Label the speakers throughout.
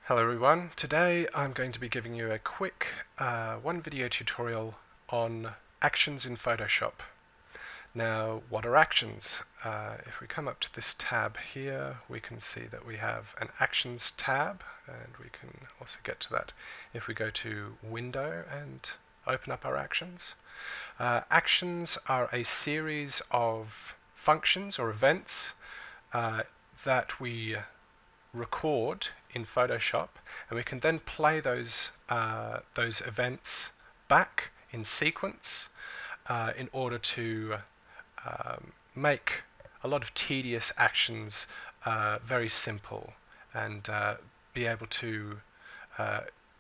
Speaker 1: Hello everyone, today I'm going to be giving you a quick one video tutorial on actions in Photoshop. Now, what are actions? If we come up to this tab here, we can see that we have an actions tab, and we can also get to that if we go to window and open up our actions. Actions are a series of functions or events that we record in Photoshop, and we can then play those events back in sequence in order to make a lot of tedious actions very simple, and be able to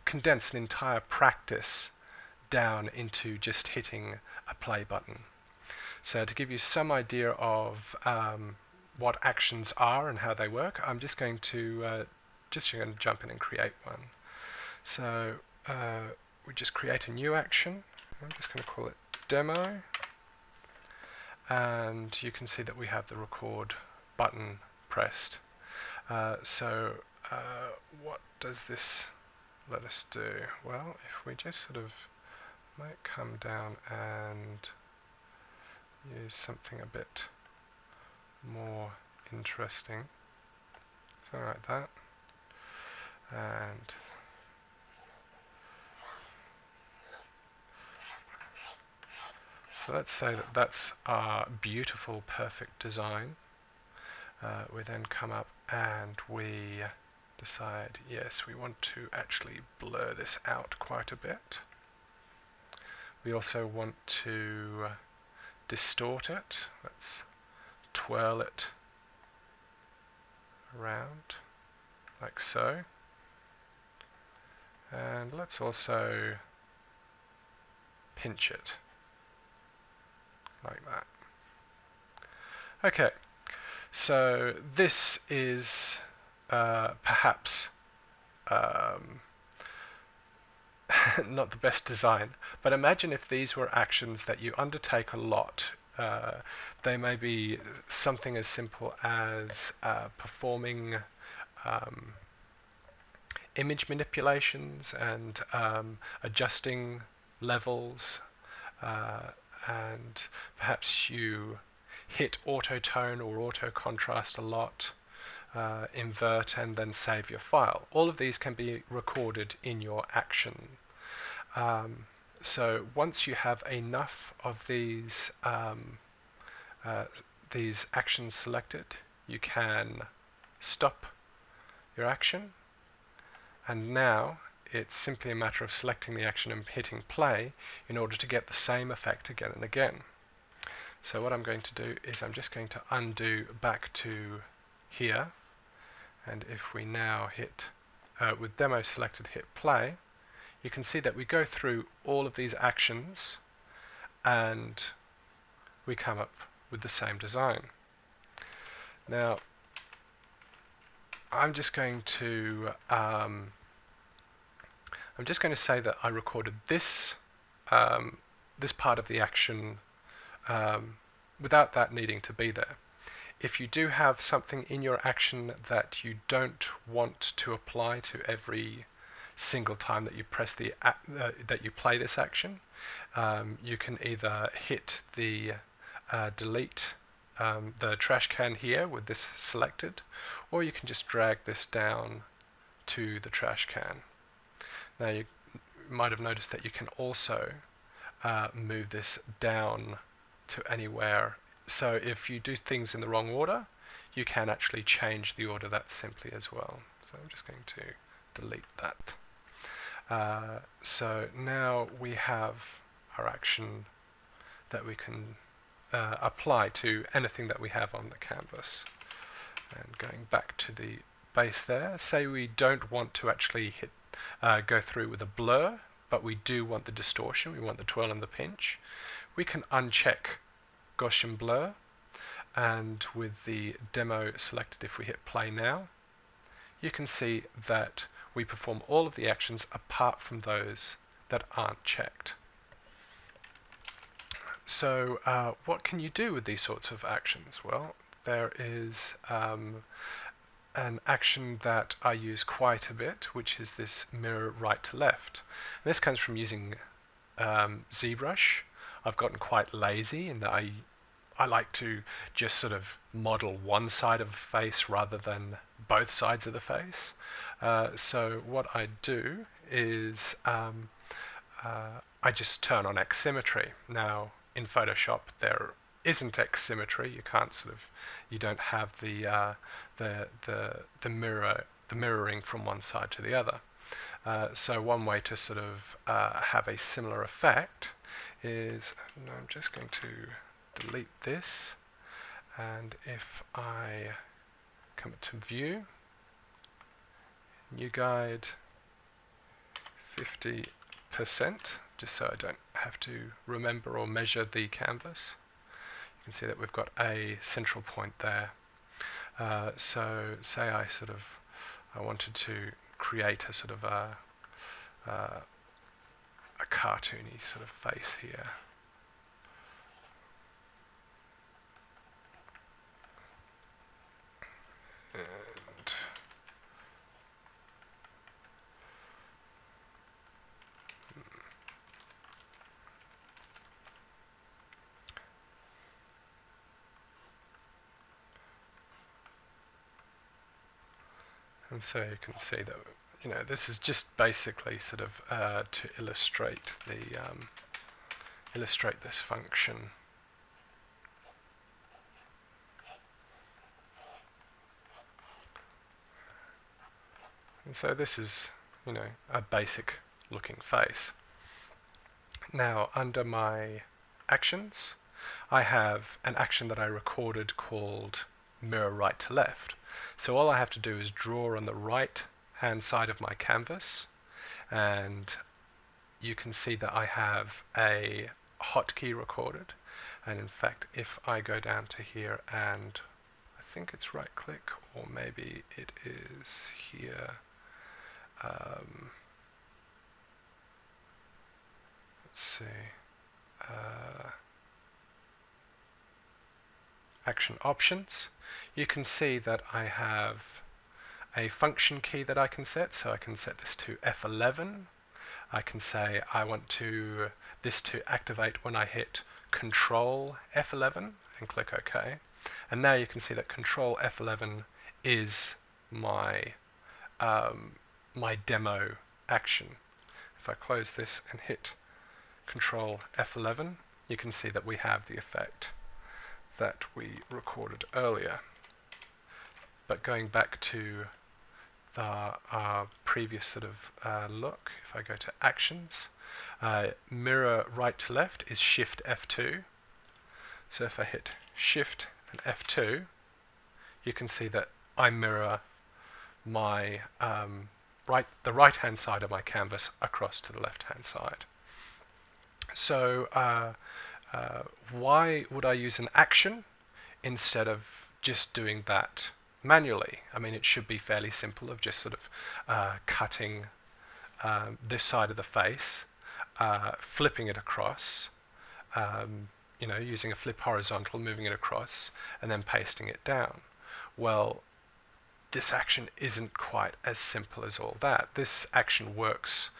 Speaker 1: condense an entire practice down into just hitting a play button. So to give you some idea of what actions are and how they work, I'm just going to jump in and create one. So we just create a new action. I'm just going to call it demo, and you can see that we have the record button pressed. What does this let us do? Well, if we just sort of might come down and use something a bit more interesting, something like that, and so let's say that that's our beautiful perfect design. We then come up and we decide, yes, we want to actually blur this out quite a bit. We also want to distort it. Let's twirl it around like so, and let's also pinch it like that. Okay, so this is perhaps not the best design, but imagine if these were actions that you undertake a lot. They may be something as simple as performing image manipulations and adjusting levels, and perhaps you hit auto tone or auto contrast a lot, invert and then save your file. All of these can be recorded in your action. So once you have enough of these actions selected, you can stop your action, and now it's simply a matter of selecting the action and hitting play in order to get the same effect again and again. So what I'm going to do is I'm just going to undo back to here, and if we now hit, with demo selected, hit play, you can see that we go through all of these actions and we come up with the same design. Now I'm just going to say that I recorded this this part of the action without that needing to be there. If you do have something in your action that you don't want to apply to every single time that you press that you play this action, you can either hit the delete the trash can here with this selected, or you can just drag this down to the trash can. Now you might have noticed that you can also move this down to anywhere. So if you do things in the wrong order, you can actually change the order that simply as well. So I'm just going to delete that. So now we have our action that we can apply to anything that we have on the canvas. And going back to the base there, say we don't want to actually go through with a blur, but we do want the distortion, we want the twirl and the pinch. We can uncheck Gaussian blur, and with the demo selected, if we hit play now, you can see that we perform all of the actions apart from those that aren't checked. So what can you do with these sorts of actions? Well, there is an action that I use quite a bit, which is this mirror right to left. And this comes from using ZBrush. I've gotten quite lazy in that I like to just sort of model one side of the face rather than both sides of the face. So what I do is I just turn on X symmetry. Now in Photoshop there isn't X symmetry. You can't sort of, you don't have the mirroring from one side to the other. So one way to sort of have a similar effect is, no, I'm just going to delete this, and if I come to View, New Guide, 50%, just so I don't have to remember or measure the canvas. You can see that we've got a central point there. So say I wanted to create a sort of a cartoony sort of face here. And so you can see that, you know, this is just basically sort of to illustrate this function. And so this is, you know, a basic looking face. Now under my actions, I have an action that I recorded called mirror right to left. So all I have to do is draw on the right hand side of my canvas, and you can see that I have a hotkey recorded. And in fact, if I go down to here, and I think it's right click, or maybe it is here. Let's see. Action options. You can see that I have a function key that I can set. So I can set this to F11. I can say I want this to activate when I hit Control F11 and click OK. And now you can see that Control F11 is my my demo action. If I close this and hit Control F11, you can see that we have the effect that we recorded earlier. But going back to the previous sort of look, if I go to Actions, mirror right to left is Shift F2. So if I hit Shift and F2, you can see that I mirror my the right hand side of my canvas across to the left hand side. So why would I use an action instead of just doing that manually? I mean, it should be fairly simple of just sort of cutting this side of the face, flipping it across, you know, using a flip horizontal, moving it across, and then pasting it down. Well, this action isn't quite as simple as all that. This action works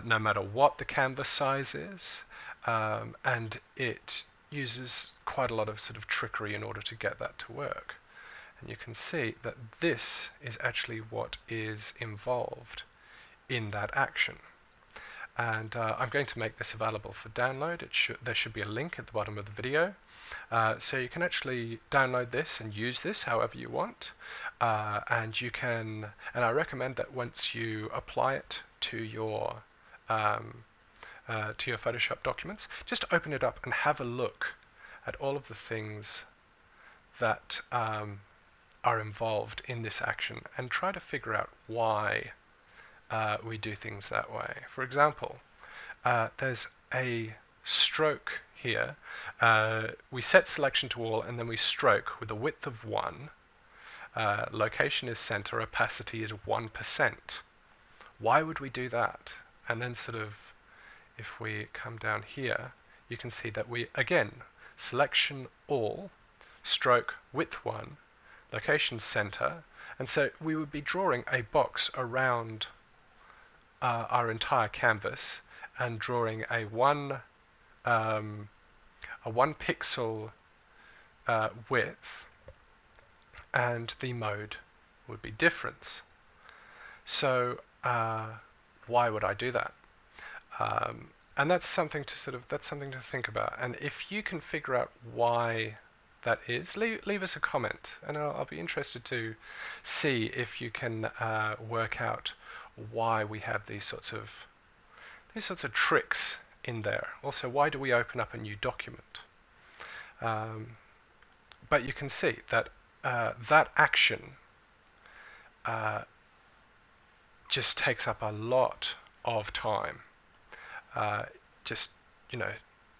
Speaker 1: no matter what the canvas size is, and it uses quite a lot of sort of trickery in order to get that to work. And you can see that this is actually what is involved in that action. And I'm going to make this available for download. There should be a link at the bottom of the video. So you can actually download this and use this however you want. And I recommend that once you apply it to your Photoshop documents, just open it up and have a look at all of the things that are involved in this action and try to figure out why we do things that way. For example, there's a stroke here. We set selection to all and then we stroke with a width of 1. Location is center, opacity is 1%. Why would we do that? And then sort of, if we come down here, you can see that we, again, selection all, stroke width 1, location center, And so we would be drawing a box around our entire canvas and drawing a one pixel width, and the mode would be difference. So why would I do that? And that's something to think about. And if you can figure out why that is, leave us a comment, and I'll be interested to see if you can work out why we have these sorts of tricks in there. Also, why do we open up a new document? But you can see that that action just takes up a lot of time. Just, you know,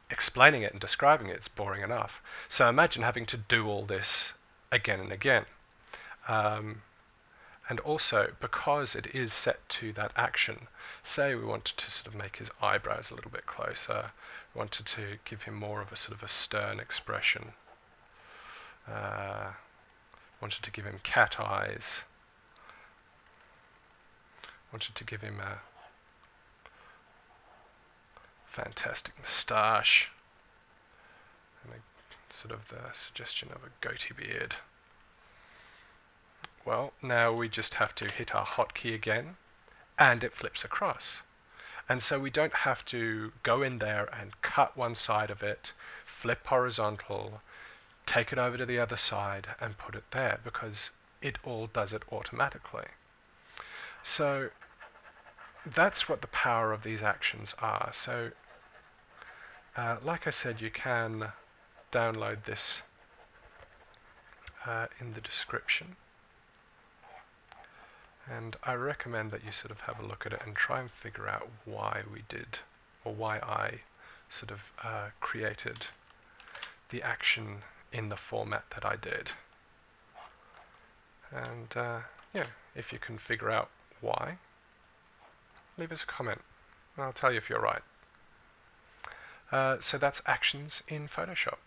Speaker 1: explaining it and describing it is boring enough. So imagine having to do all this again and again. And also, because it is set to that action, say we wanted to sort of make his eyebrows a little bit closer, we wanted to give him more of a sort of a stern expression, wanted to give him cat eyes, wanted to give him a fantastic moustache, and a sort of the suggestion of a goatee beard. Well, now we just have to hit our hotkey again, and it flips across. And so we don't have to go in there and cut one side of it, flip horizontal, take it over to the other side, and put it there, because it all does it automatically. So that's what the power of these actions are. So like I said, you can download this in the description. And I recommend that you sort of have a look at it and try and figure out why we did, or why I sort of created the action in the format that I did. And yeah, if you can figure out why, leave us a comment and I'll tell you if you're right. So that's actions in Photoshop.